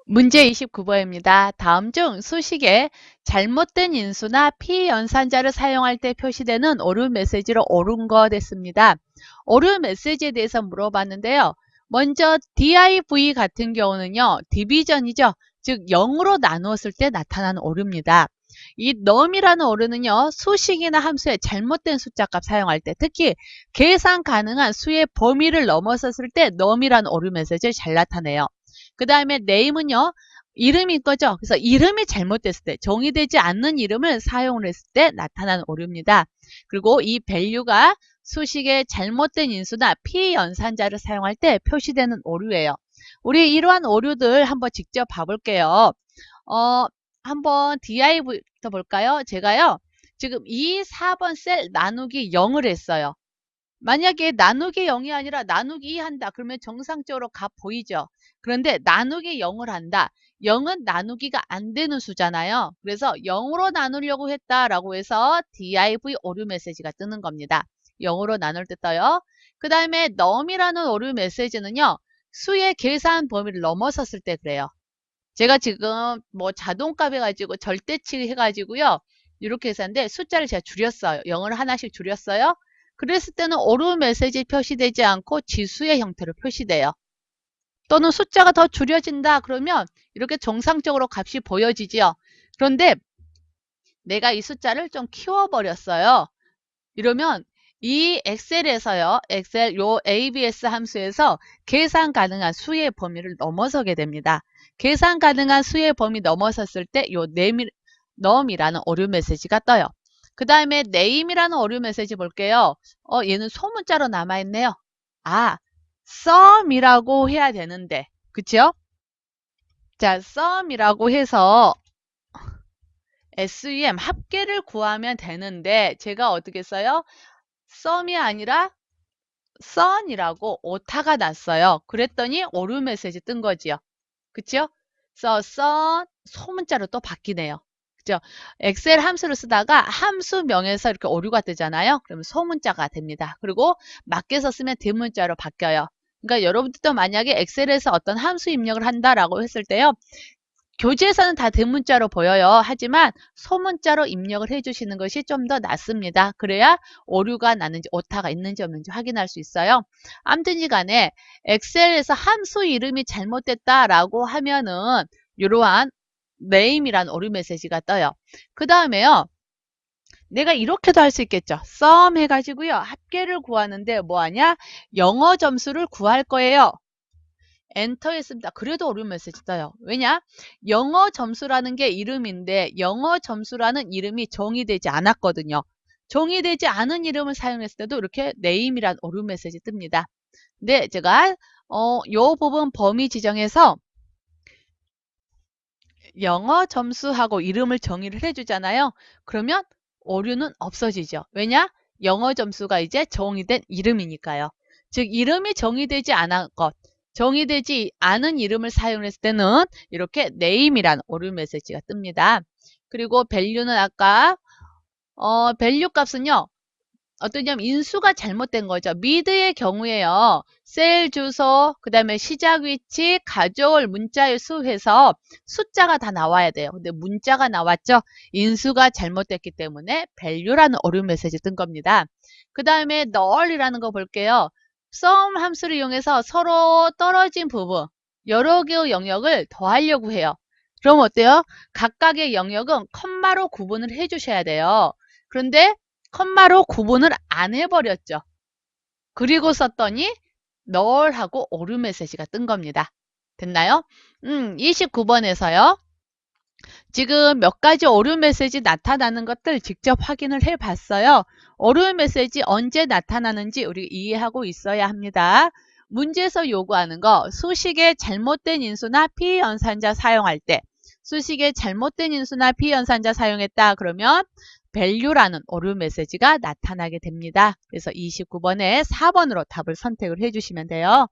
문제 29번입니다. 다음 중 수식에 잘못된 인수나 피연산자를 사용할 때 표시되는 오류 메시지로 옳은 거 됐습니다. 오류 메시지에 대해서 물어봤는데요. 먼저 div 같은 경우는요. 디비전이죠. 즉 0으로 나누었을 때 나타나는 오류입니다. 이 num이라는 오류는요. 수식이나 함수에 잘못된 숫자값 사용할 때 특히 계산 가능한 수의 범위를 넘어섰을 때 num이라는 오류 메시지를 잘 나타내요. 그 다음에 name은요. 이름인 거죠. 그래서 이름이 잘못됐을 때 정의되지 않는 이름을 사용을 했을 때 나타나는 오류입니다. 그리고 이 value가 수식의 잘못된 인수나 피연산자를 사용할 때 표시되는 오류예요. 우리 이러한 오류들 한번 직접 봐볼게요. 한번 div부터 볼까요? 제가요. 지금 이 4번 셀 나누기 0을 했어요. 만약에 나누기 0이 아니라 나누기 2 한다. 그러면 정상적으로 값 보이죠? 그런데 나누기 0을 한다. 0은 나누기가 안 되는 수잖아요. 그래서 0으로 나누려고 했다라고 해서 div 오류 메시지가 뜨는 겁니다. 0으로 나눌 때 떠요. 그 다음에 num이라는 오류 메시지는요. 수의 계산 범위를 넘어섰을 때 그래요. 제가 지금 뭐 자동값 해가지고 절대치 해가지고요. 이렇게 해서 하는데 숫자를 제가 줄였어요. 0을 하나씩 줄였어요. 그랬을 때는 오류 메시지 표시되지 않고 지수의 형태로 표시돼요. 또는 숫자가 더 줄여진다 그러면 이렇게 정상적으로 값이 보여지죠. 그런데 내가 이 숫자를 좀 키워버렸어요. 이러면 이 엑셀에서요. 엑셀 요 ABS 함수에서 계산 가능한 수의 범위를 넘어서게 됩니다. 계산 가능한 수의 범위 넘어섰을 때 요 num이라는 오류 메시지가 떠요. 그 다음에 name이라는 오류 메시지 볼게요. 얘는 소문자로 남아있네요. 아, sum이라고 해야 되는데, 그쵸? 자, sum이라고 해서 SUM 합계를 구하면 되는데, 제가 어떻게 써요? sum이 아니라 sun이라고 오타가 났어요. 그랬더니 오류 메시지 뜬 거지요. 그쵸? 그래서 sun 소문자로 또 바뀌네요. 그죠? 엑셀 함수를 쓰다가 함수명에서 이렇게 오류가 뜨잖아요. 그러면 소문자가 됩니다. 그리고 밖에서 쓰면 대문자로 바뀌어요. 그러니까 여러분들도 만약에 엑셀에서 어떤 함수 입력을 한다라고 했을 때요. 교재에서는 다 대문자로 보여요. 하지만 소문자로 입력을 해주시는 것이 좀 더 낫습니다. 그래야 오류가 나는지 오타가 있는지 없는지 확인할 수 있어요. 아무튼지 간에 엑셀에서 함수 이름이 잘못됐다라고 하면은 이러한 name이란 오류 메시지가 떠요. 그 다음에요. 내가 이렇게도 할 수 있겠죠. sum 해가지고요. 합계를 구하는데 뭐하냐? 영어 점수를 구할 거예요. 엔터 했습니다. 그래도 오류 메시지 떠요. 왜냐? 영어 점수라는 게 이름인데 영어 점수라는 이름이 정의되지 않았거든요. 정의되지 않은 이름을 사용했을 때도 이렇게 name이란 오류 메시지 뜹니다. 근데 제가 요 부분 범위 지정해서 영어 점수하고 이름을 정의를 해주잖아요. 그러면 오류는 없어지죠. 왜냐? 영어 점수가 이제 정의된 이름이니까요. 즉 이름이 정의되지 않은 것, 정의되지 않은 이름을 사용했을 때는 이렇게 name이란 오류 메시지가 뜹니다. 그리고 value는 아까 value 값은요. 어떠냐면 인수가 잘못된 거죠. 미드의 경우에요. 셀 주소, 그 다음에 시작 위치, 가져올 문자의 수 해서 숫자가 다 나와야 돼요. 근데 문자가 나왔죠. 인수가 잘못됐기 때문에 value라는 오류 메시지 뜬 겁니다. 그 다음에 null이라는 거 볼게요. sum 함수를 이용해서 서로 떨어진 부분, 여러 개의 영역을 더하려고 해요. 그럼 어때요? 각각의 영역은 컴마로 구분을 해주셔야 돼요. 그런데 컴마로 구분을 안 해버렸죠. 그리고 썼더니 null하고 오류 메시지가 뜬 겁니다. 됐나요? 29번에서요. 지금 몇 가지 오류 메시지 나타나는 것들 직접 확인을 해봤어요. 오류 메시지 언제 나타나는지 우리 이해하고 있어야 합니다. 문제에서 요구하는 거 수식의 잘못된 인수나 피연산자 사용할 때 수식의 잘못된 인수나 피연산자 사용했다 그러면 value라는 오류 메시지가 나타나게 됩니다. 그래서 29번에 4번으로 답을 선택을 해주시면 돼요.